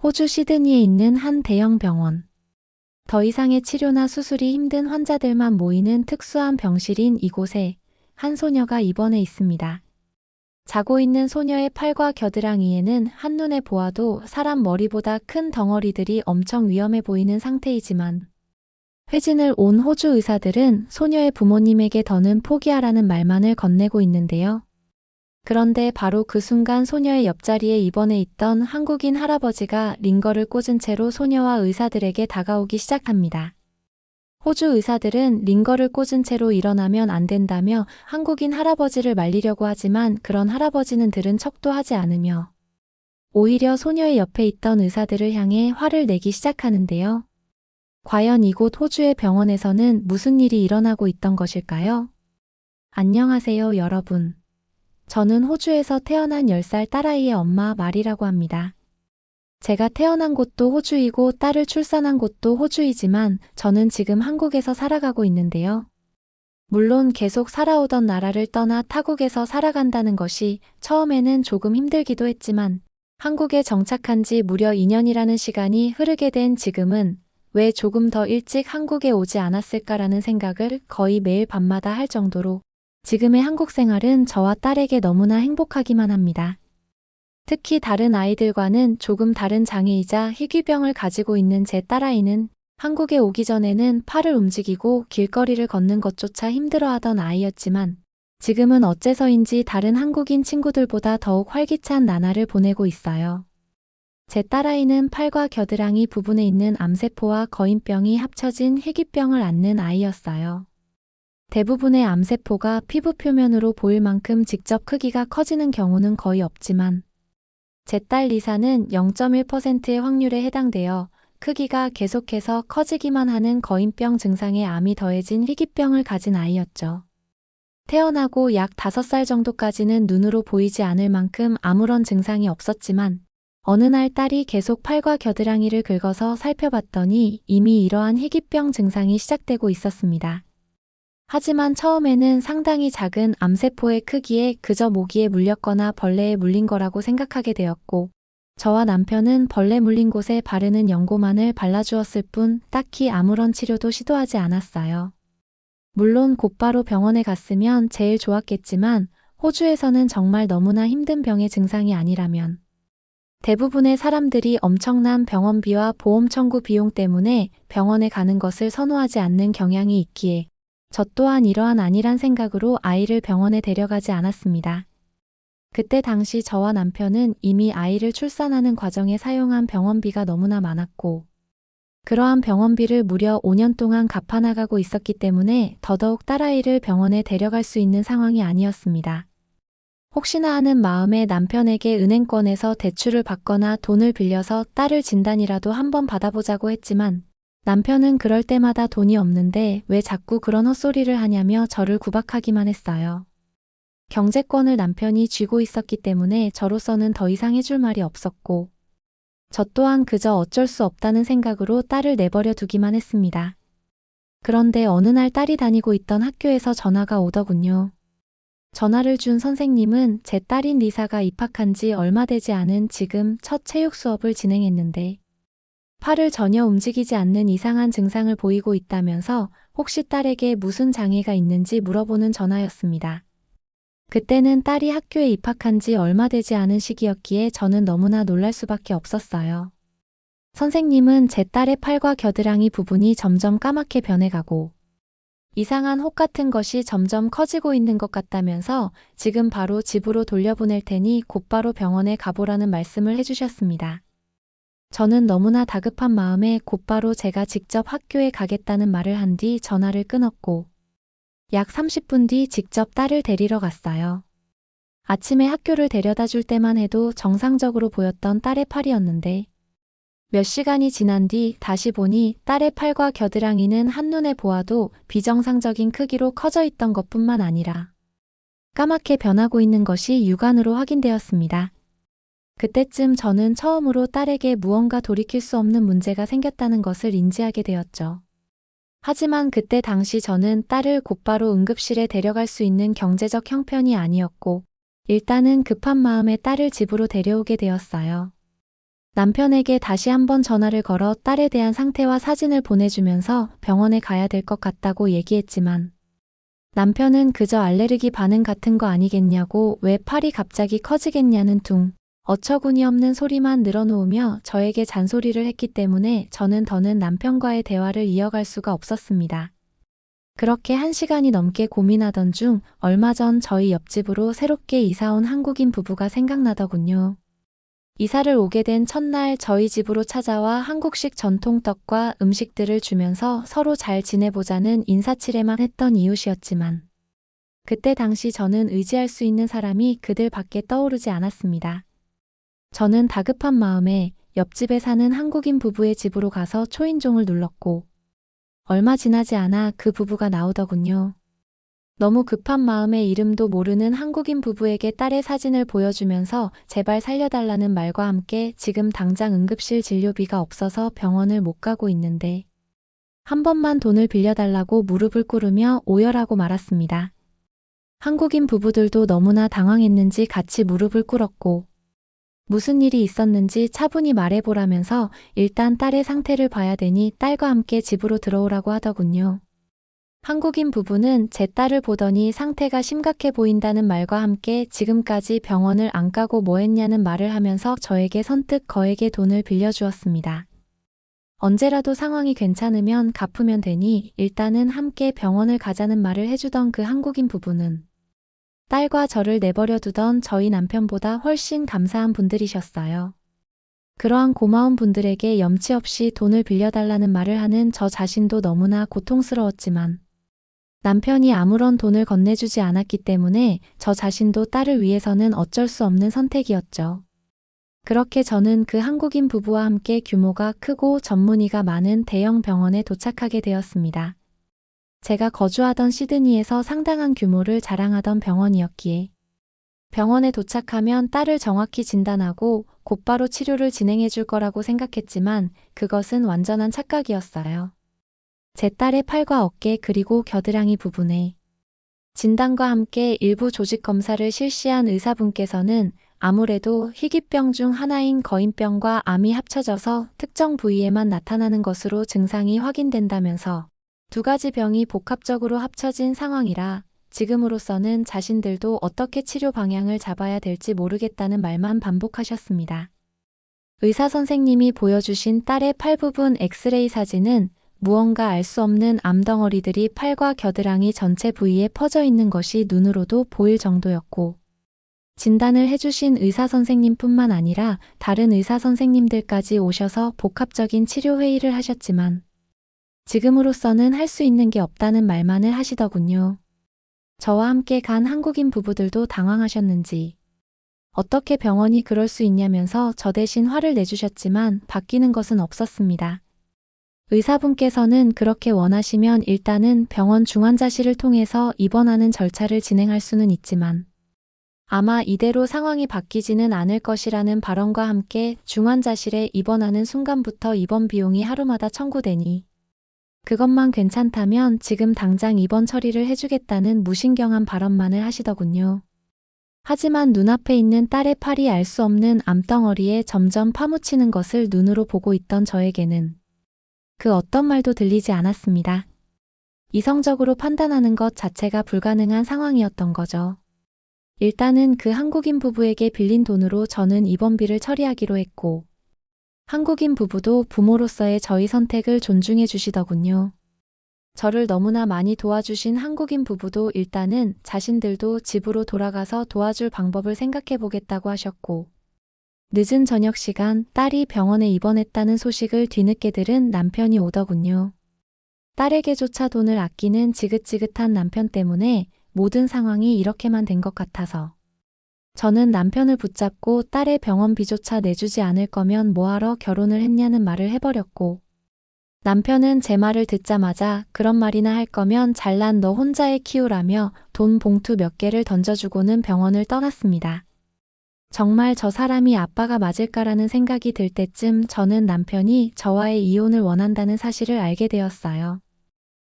호주 시드니에 있는 한 대형 병원. 더 이상의 치료나 수술이 힘든 환자들만 모이는 특수한 병실인 이곳에 한 소녀가 입원해 있습니다. 자고 있는 소녀의 팔과 겨드랑이에는 한눈에 보아도 사람 머리보다 큰 덩어리들이 엄청 위험해 보이는 상태이지만 회진을 온 호주 의사들은 소녀의 부모님에게 더는 포기하라는 말만을 건네고 있는데요. 그런데 바로 그 순간 소녀의 옆자리에 입원해 있던 한국인 할아버지가 링거를 꽂은 채로 소녀와 의사들에게 다가오기 시작합니다. 호주 의사들은 링거를 꽂은 채로 일어나면 안 된다며 한국인 할아버지를 말리려고 하지만 그런 할아버지는 들은 척도 하지 않으며 오히려 소녀의 옆에 있던 의사들을 향해 화를 내기 시작하는데요. 과연 이곳 호주의 병원에서는 무슨 일이 일어나고 있던 것일까요? 안녕하세요, 여러분. 저는 호주에서 태어난 10살 딸아이의 엄마 마리라고 합니다. 제가 태어난 곳도 호주이고 딸을 출산한 곳도 호주이지만 저는 지금 한국에서 살아가고 있는데요. 물론 계속 살아오던 나라를 떠나 타국에서 살아간다는 것이 처음에는 조금 힘들기도 했지만 한국에 정착한 지 무려 2년이라는 시간이 흐르게 된 지금은 왜 조금 더 일찍 한국에 오지 않았을까라는 생각을 거의 매일 밤마다 할 정도로 지금의 한국 생활은 저와 딸에게 너무나 행복하기만 합니다. 특히 다른 아이들과는 조금 다른 장애이자 희귀병을 가지고 있는 제 딸아이는 한국에 오기 전에는 팔을 움직이고 길거리를 걷는 것조차 힘들어하던 아이였지만 지금은 어째서인지 다른 한국인 친구들보다 더욱 활기찬 나날을 보내고 있어요. 제 딸아이는 팔과 겨드랑이 부분에 있는 암세포와 거인병이 합쳐진 희귀병을 앓는 아이였어요. 대부분의 암세포가 피부 표면으로 보일 만큼 직접 크기가 커지는 경우는 거의 없지만 제 딸 리사는 0.1%의 확률에 해당되어 크기가 계속해서 커지기만 하는 거인병 증상에 암이 더해진 희귀병을 가진 아이였죠. 태어나고 약 5살 정도까지는 눈으로 보이지 않을 만큼 아무런 증상이 없었지만 어느 날 딸이 계속 팔과 겨드랑이를 긁어서 살펴봤더니 이미 이러한 희귀병 증상이 시작되고 있었습니다. 하지만 처음에는 상당히 작은 암세포의 크기에 그저 모기에 물렸거나 벌레에 물린 거라고 생각하게 되었고 저와 남편은 벌레 물린 곳에 바르는 연고만을 발라주었을 뿐 딱히 아무런 치료도 시도하지 않았어요. 물론 곧바로 병원에 갔으면 제일 좋았겠지만 호주에서는 정말 너무나 힘든 병의 증상이 아니라면 대부분의 사람들이 엄청난 병원비와 보험 청구 비용 때문에 병원에 가는 것을 선호하지 않는 경향이 있기에 저 또한 이러한 안일한 생각으로 아이를 병원에 데려가지 않았습니다. 그때 당시 저와 남편은 이미 아이를 출산하는 과정에 사용한 병원비가 너무나 많았고 그러한 병원비를 무려 5년 동안 갚아나가고 있었기 때문에 더더욱 딸아이를 병원에 데려갈 수 있는 상황이 아니었습니다. 혹시나 하는 마음에 남편에게 은행권에서 대출을 받거나 돈을 빌려서 딸을 진단이라도 한번 받아보자고 했지만 남편은 그럴 때마다 돈이 없는데 왜 자꾸 그런 헛소리를 하냐며 저를 구박하기만 했어요. 경제권을 남편이 쥐고 있었기 때문에 저로서는 더 이상 해줄 말이 없었고 저 또한 그저 어쩔 수 없다는 생각으로 딸을 내버려 두기만 했습니다. 그런데 어느 날 딸이 다니고 있던 학교에서 전화가 오더군요. 전화를 준 선생님은 제 딸인 리사가 입학한 지 얼마 되지 않은 지금 첫 체육 수업을 진행했는데 팔을 전혀 움직이지 않는 이상한 증상을 보이고 있다면서 혹시 딸에게 무슨 장애가 있는지 물어보는 전화였습니다. 그때는 딸이 학교에 입학한 지 얼마 되지 않은 시기였기에 저는 너무나 놀랄 수밖에 없었어요. 선생님은 제 딸의 팔과 겨드랑이 부분이 점점 까맣게 변해가고 이상한 혹 같은 것이 점점 커지고 있는 것 같다면서 지금 바로 집으로 돌려보낼 테니 곧바로 병원에 가보라는 말씀을 해주셨습니다. 저는 너무나 다급한 마음에 곧바로 제가 직접 학교에 가겠다는 말을 한 뒤 전화를 끊었고 약 30분 뒤 직접 딸을 데리러 갔어요. 아침에 학교를 데려다 줄 때만 해도 정상적으로 보였던 딸의 팔이었는데 몇 시간이 지난 뒤 다시 보니 딸의 팔과 겨드랑이는 한눈에 보아도 비정상적인 크기로 커져 있던 것뿐만 아니라 까맣게 변하고 있는 것이 육안으로 확인되었습니다. 그때쯤 저는 처음으로 딸에게 무언가 돌이킬 수 없는 문제가 생겼다는 것을 인지하게 되었죠. 하지만 그때 당시 저는 딸을 곧바로 응급실에 데려갈 수 있는 경제적 형편이 아니었고 일단은 급한 마음에 딸을 집으로 데려오게 되었어요. 남편에게 다시 한번 전화를 걸어 딸에 대한 상태와 사진을 보내주면서 병원에 가야 될 것 같다고 얘기했지만 남편은 그저 알레르기 반응 같은 거 아니겠냐고 왜 팔이 갑자기 커지겠냐는 둥 어처구니 없는 소리만 늘어놓으며 저에게 잔소리를 했기 때문에 저는 더는 남편과의 대화를 이어갈 수가 없었습니다. 그렇게 1시간이 넘게 고민하던 중 얼마 전 저희 옆집으로 새롭게 이사온 한국인 부부가 생각나더군요. 이사를 오게 된 첫날 저희 집으로 찾아와 한국식 전통떡과 음식들을 주면서 서로 잘 지내보자는 인사치레만 했던 이웃이었지만 그때 당시 저는 의지할 수 있는 사람이 그들밖에 떠오르지 않았습니다. 저는 다급한 마음에 옆집에 사는 한국인 부부의 집으로 가서 초인종을 눌렀고 얼마 지나지 않아 그 부부가 나오더군요. 너무 급한 마음에 이름도 모르는 한국인 부부에게 딸의 사진을 보여주면서 제발 살려달라는 말과 함께 지금 당장 응급실 진료비가 없어서 병원을 못 가고 있는데 한 번만 돈을 빌려달라고 무릎을 꿇으며 오열하고 말았습니다. 한국인 부부들도 너무나 당황했는지 같이 무릎을 꿇었고 무슨 일이 있었는지 차분히 말해보라면서 일단 딸의 상태를 봐야 되니 딸과 함께 집으로 들어오라고 하더군요. 한국인 부부는 제 딸을 보더니 상태가 심각해 보인다는 말과 함께 지금까지 병원을 안 가고 뭐 했냐는 말을 하면서 저에게 선뜻 거액의 돈을 빌려주었습니다. 언제라도 상황이 괜찮으면 갚으면 되니 일단은 함께 병원을 가자는 말을 해주던 그 한국인 부부는 딸과 저를 내버려 두던 저희 남편보다 훨씬 감사한 분들이셨어요. 그러한 고마운 분들에게 염치 없이 돈을 빌려달라는 말을 하는 저 자신도 너무나 고통스러웠지만 남편이 아무런 돈을 건네주지 않았기 때문에 저 자신도 딸을 위해서는 어쩔 수 없는 선택이었죠. 그렇게 저는 그 한국인 부부와 함께 규모가 크고 전문의가 많은 대형 병원에 도착하게 되었습니다. 제가 거주하던 시드니에서 상당한 규모를 자랑하던 병원이었기에 병원에 도착하면 딸을 정확히 진단하고 곧바로 치료를 진행해 줄 거라고 생각했지만 그것은 완전한 착각이었어요. 제 딸의 팔과 어깨 그리고 겨드랑이 부분에 진단과 함께 일부 조직 검사를 실시한 의사분께서는 아무래도 희귀병 중 하나인 거인병과 암이 합쳐져서 특정 부위에만 나타나는 것으로 증상이 확인된다면서 두 가지 병이 복합적으로 합쳐진 상황이라 지금으로서는 자신들도 어떻게 치료 방향을 잡아야 될지 모르겠다는 말만 반복하셨습니다. 의사 선생님이 보여주신 딸의 팔 부분 엑스레이 사진은 무언가 알 수 없는 암덩어리들이 팔과 겨드랑이 전체 부위에 퍼져 있는 것이 눈으로도 보일 정도였고 진단을 해주신 의사 선생님뿐만 아니라 다른 의사 선생님들까지 오셔서 복합적인 치료 회의를 하셨지만 지금으로서는 할 수 있는 게 없다는 말만을 하시더군요. 저와 함께 간 한국인 부부들도 당황하셨는지 어떻게 병원이 그럴 수 있냐면서 저 대신 화를 내주셨지만 바뀌는 것은 없었습니다. 의사분께서는 그렇게 원하시면 일단은 병원 중환자실을 통해서 입원하는 절차를 진행할 수는 있지만 아마 이대로 상황이 바뀌지는 않을 것이라는 발언과 함께 중환자실에 입원하는 순간부터 입원 비용이 하루마다 청구되니 그것만 괜찮다면 지금 당장 입원 처리를 해주겠다는 무신경한 발언만을 하시더군요. 하지만 눈앞에 있는 딸의 팔이 알 수 없는 암덩어리에 점점 파묻히는 것을 눈으로 보고 있던 저에게는 그 어떤 말도 들리지 않았습니다. 이성적으로 판단하는 것 자체가 불가능한 상황이었던 거죠. 일단은 그 한국인 부부에게 빌린 돈으로 저는 입원비를 처리하기로 했고 한국인 부부도 부모로서의 저희 선택을 존중해 주시더군요. 저를 너무나 많이 도와주신 한국인 부부도 일단은 자신들도 집으로 돌아가서 도와줄 방법을 생각해 보겠다고 하셨고 늦은 저녁 시간 딸이 병원에 입원했다는 소식을 뒤늦게 들은 남편이 오더군요. 딸에게조차 돈을 아끼는 지긋지긋한 남편 때문에 모든 상황이 이렇게만 된 것 같아서 저는 남편을 붙잡고 딸의 병원비조차 내주지 않을 거면 뭐하러 결혼을 했냐는 말을 해버렸고 남편은 제 말을 듣자마자 그런 말이나 할 거면 잘난 너 혼자 애 키우라며 돈 봉투 몇 개를 던져주고는 병원을 떠났습니다. 정말 저 사람이 아빠가 맞을까라는 생각이 들 때쯤 저는 남편이 저와의 이혼을 원한다는 사실을 알게 되었어요.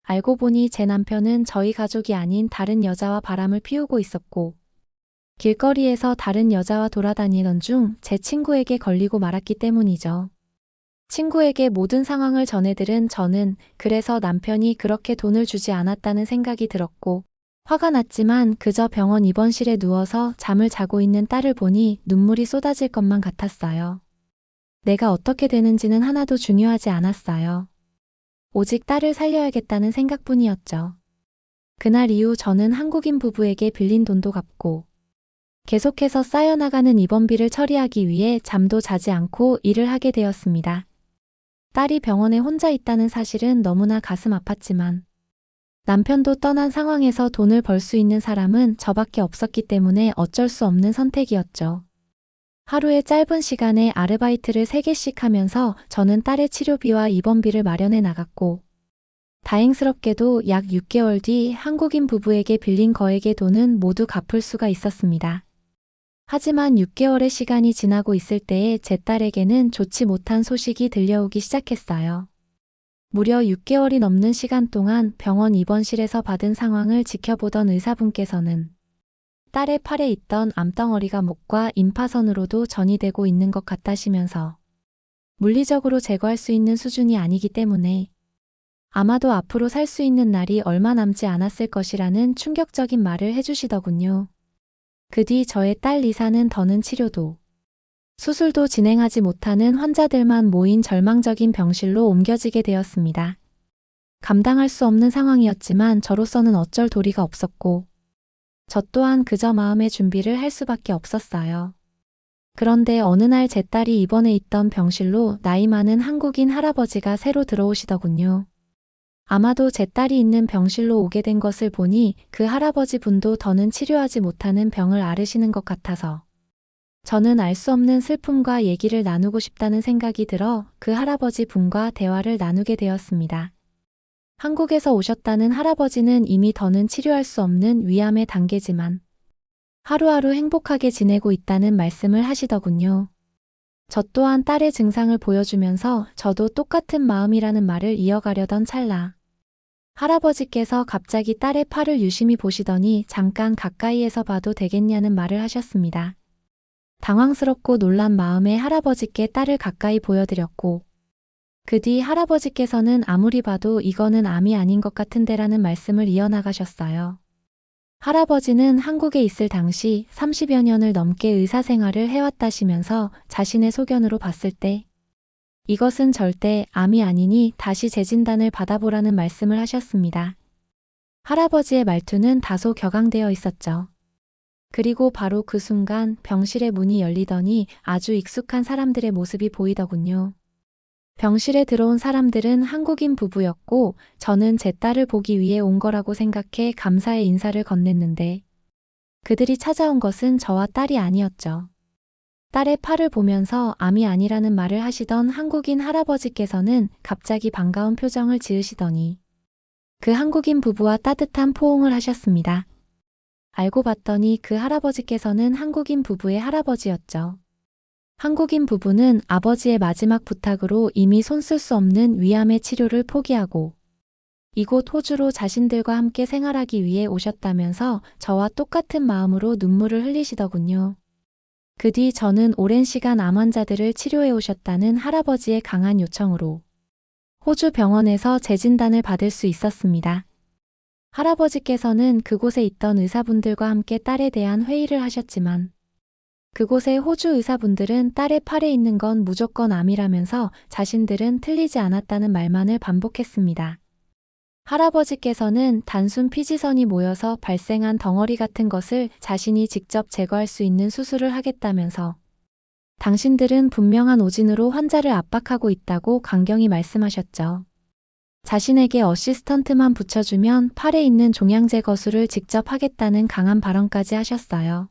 알고 보니 제 남편은 저희 가족이 아닌 다른 여자와 바람을 피우고 있었고 길거리에서 다른 여자와 돌아다니던 중 제 친구에게 걸리고 말았기 때문이죠. 친구에게 모든 상황을 전해들은 저는 그래서 남편이 그렇게 돈을 주지 않았다는 생각이 들었고, 화가 났지만 그저 병원 입원실에 누워서 잠을 자고 있는 딸을 보니 눈물이 쏟아질 것만 같았어요. 내가 어떻게 되는지는 하나도 중요하지 않았어요. 오직 딸을 살려야겠다는 생각뿐이었죠. 그날 이후 저는 한국인 부부에게 빌린 돈도 갚고, 계속해서 쌓여나가는 입원비를 처리하기 위해 잠도 자지 않고 일을 하게 되었습니다. 딸이 병원에 혼자 있다는 사실은 너무나 가슴 아팠지만, 남편도 떠난 상황에서 돈을 벌 수 있는 사람은 저밖에 없었기 때문에 어쩔 수 없는 선택이었죠. 하루에 짧은 시간에 아르바이트를 3개씩 하면서 저는 딸의 치료비와 입원비를 마련해 나갔고, 다행스럽게도 약 6개월 뒤 한국인 부부에게 빌린 거액의 돈은 모두 갚을 수가 있었습니다. 하지만 6개월의 시간이 지나고 있을 때에 제 딸에게는 좋지 못한 소식이 들려오기 시작했어요. 무려 6개월이 넘는 시간 동안 병원 입원실에서 받은 상황을 지켜보던 의사분께서는 딸의 팔에 있던 암덩어리가 목과 임파선으로도 전이되고 있는 것 같다시면서 물리적으로 제거할 수 있는 수준이 아니기 때문에 아마도 앞으로 살 수 있는 날이 얼마 남지 않았을 것이라는 충격적인 말을 해주시더군요. 그 뒤 저의 딸 리사는 더는 치료도, 수술도 진행하지 못하는 환자들만 모인 절망적인 병실로 옮겨지게 되었습니다. 감당할 수 없는 상황이었지만 저로서는 어쩔 도리가 없었고, 저 또한 그저 마음의 준비를 할 수밖에 없었어요. 그런데 어느 날 제 딸이 입원해 있던 병실로 나이 많은 한국인 할아버지가 새로 들어오시더군요. 아마도 제 딸이 있는 병실로 오게 된 것을 보니 그 할아버지 분도 더는 치료하지 못하는 병을 앓으시는 것 같아서 저는 알 수 없는 슬픔과 얘기를 나누고 싶다는 생각이 들어 그 할아버지 분과 대화를 나누게 되었습니다. 한국에서 오셨다는 할아버지는 이미 더는 치료할 수 없는 위암의 단계지만 하루하루 행복하게 지내고 있다는 말씀을 하시더군요. 저 또한 딸의 증상을 보여주면서 저도 똑같은 마음이라는 말을 이어가려던 찰나, 할아버지께서 갑자기 딸의 팔을 유심히 보시더니 잠깐 가까이에서 봐도 되겠냐는 말을 하셨습니다. 당황스럽고 놀란 마음에 할아버지께 딸을 가까이 보여드렸고, 그 뒤 할아버지께서는 아무리 봐도 이거는 암이 아닌 것 같은데라는 말씀을 이어나가셨어요. 할아버지는 한국에 있을 당시 30여 년을 넘게 의사 생활을 해왔다시면서 자신의 소견으로 봤을 때 이것은 절대 암이 아니니 다시 재진단을 받아보라는 말씀을 하셨습니다. 할아버지의 말투는 다소 격앙되어 있었죠. 그리고 바로 그 순간 병실의 문이 열리더니 아주 익숙한 사람들의 모습이 보이더군요. 병실에 들어온 사람들은 한국인 부부였고 저는 제 딸을 보기 위해 온 거라고 생각해 감사의 인사를 건넸는데 그들이 찾아온 것은 저와 딸이 아니었죠. 딸의 팔을 보면서 암이 아니라는 말을 하시던 한국인 할아버지께서는 갑자기 반가운 표정을 지으시더니 그 한국인 부부와 따뜻한 포옹을 하셨습니다. 알고 봤더니 그 할아버지께서는 한국인 부부의 할아버지였죠. 한국인 부부는 아버지의 마지막 부탁으로 이미 손쓸 수 없는 위암의 치료를 포기하고 이곳 호주로 자신들과 함께 생활하기 위해 오셨다면서 저와 똑같은 마음으로 눈물을 흘리시더군요. 그 뒤 저는 오랜 시간 암 환자들을 치료해 오셨다는 할아버지의 강한 요청으로 호주 병원에서 재진단을 받을 수 있었습니다. 할아버지께서는 그곳에 있던 의사분들과 함께 딸에 대한 회의를 하셨지만 그곳의 호주 의사분들은 딸의 팔에 있는 건 무조건 암이라면서 자신들은 틀리지 않았다는 말만을 반복했습니다. 할아버지께서는 단순 피지선이 모여서 발생한 덩어리 같은 것을 자신이 직접 제거할 수 있는 수술을 하겠다면서 당신들은 분명한 오진으로 환자를 압박하고 있다고 강경히 말씀하셨죠. 자신에게 어시스턴트만 붙여주면 팔에 있는 종양제 거수를 직접 하겠다는 강한 발언까지 하셨어요.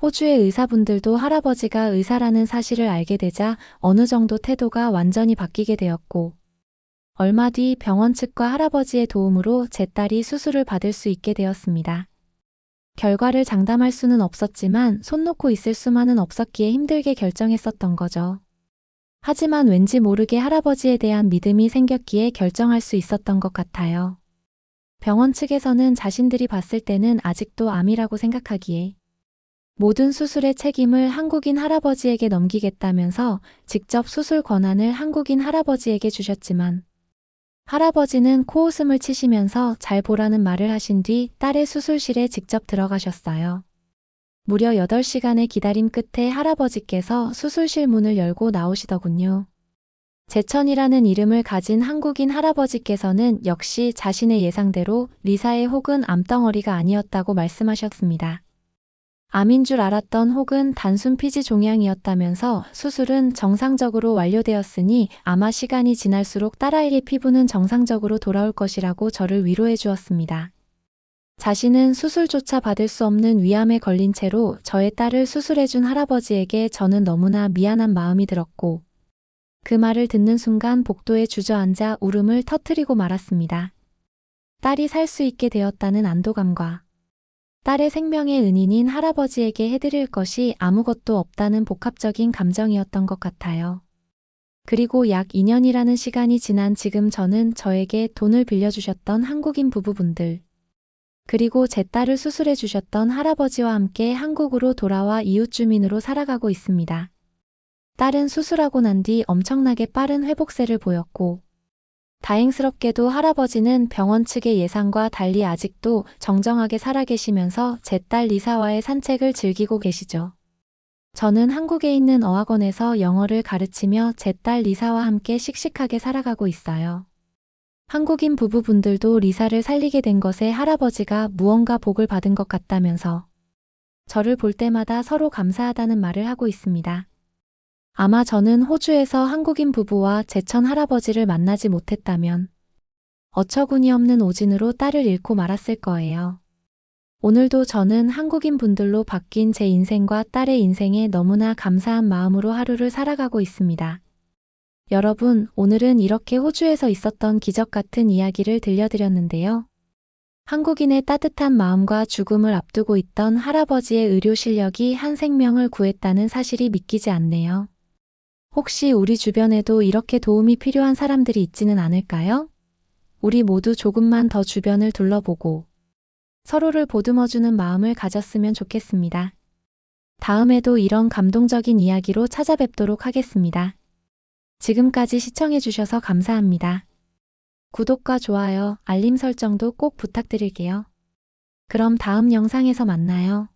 호주의 의사분들도 할아버지가 의사라는 사실을 알게 되자 어느 정도 태도가 완전히 바뀌게 되었고 얼마 뒤 병원 측과 할아버지의 도움으로 제 딸이 수술을 받을 수 있게 되었습니다. 결과를 장담할 수는 없었지만 손 놓고 있을 수만은 없었기에 힘들게 결정했었던 거죠. 하지만 왠지 모르게 할아버지에 대한 믿음이 생겼기에 결정할 수 있었던 것 같아요. 병원 측에서는 자신들이 봤을 때는 아직도 암이라고 생각하기에 모든 수술의 책임을 한국인 할아버지에게 넘기겠다면서 직접 수술 권한을 한국인 할아버지에게 주셨지만 할아버지는 코웃음을 치시면서 잘 보라는 말을 하신 뒤 딸의 수술실에 직접 들어가셨어요. 무려 8시간의 기다림 끝에 할아버지께서 수술실 문을 열고 나오시더군요. 제천이라는 이름을 가진 한국인 할아버지께서는 역시 자신의 예상대로 리사의 혹은 암덩어리가 아니었다고 말씀하셨습니다. 암인 줄 알았던 혹은 단순 피지 종양이었다면서 수술은 정상적으로 완료되었으니 아마 시간이 지날수록 딸아이의 피부는 정상적으로 돌아올 것이라고 저를 위로해 주었습니다. 자신은 수술조차 받을 수 없는 위암에 걸린 채로 저의 딸을 수술해준 할아버지에게 저는 너무나 미안한 마음이 들었고 그 말을 듣는 순간 복도에 주저앉아 울음을 터뜨리고 말았습니다. 딸이 살 수 있게 되었다는 안도감과 딸의 생명의 은인인 할아버지에게 해드릴 것이 아무것도 없다는 복합적인 감정이었던 것 같아요. 그리고 약 2년이라는 시간이 지난 지금 저는 저에게 돈을 빌려주셨던 한국인 부부분들, 그리고 제 딸을 수술해 주셨던 할아버지와 함께 한국으로 돌아와 이웃 주민으로 살아가고 있습니다. 딸은 수술하고 난 뒤 엄청나게 빠른 회복세를 보였고 다행스럽게도 할아버지는 병원 측의 예상과 달리 아직도 정정하게 살아계시면서 제 딸 리사와의 산책을 즐기고 계시죠. 저는 한국에 있는 어학원에서 영어를 가르치며 제 딸 리사와 함께 씩씩하게 살아가고 있어요. 한국인 부부분들도 리사를 살리게 된 것에 할아버지가 무언가 복을 받은 것 같다면서 저를 볼 때마다 서로 감사하다는 말을 하고 있습니다. 아마 저는 호주에서 한국인 부부와 제천 할아버지를 만나지 못했다면 어처구니 없는 오진으로 딸을 잃고 말았을 거예요. 오늘도 저는 한국인 분들로 바뀐 제 인생과 딸의 인생에 너무나 감사한 마음으로 하루를 살아가고 있습니다. 여러분, 오늘은 이렇게 호주에서 있었던 기적 같은 이야기를 들려드렸는데요. 한국인의 따뜻한 마음과 죽음을 앞두고 있던 할아버지의 의료 실력이 한 생명을 구했다는 사실이 믿기지 않네요. 혹시 우리 주변에도 이렇게 도움이 필요한 사람들이 있지는 않을까요? 우리 모두 조금만 더 주변을 둘러보고 서로를 보듬어주는 마음을 가졌으면 좋겠습니다. 다음에도 이런 감동적인 이야기로 찾아뵙도록 하겠습니다. 지금까지 시청해주셔서 감사합니다. 구독과 좋아요, 알림 설정도 꼭 부탁드릴게요. 그럼 다음 영상에서 만나요.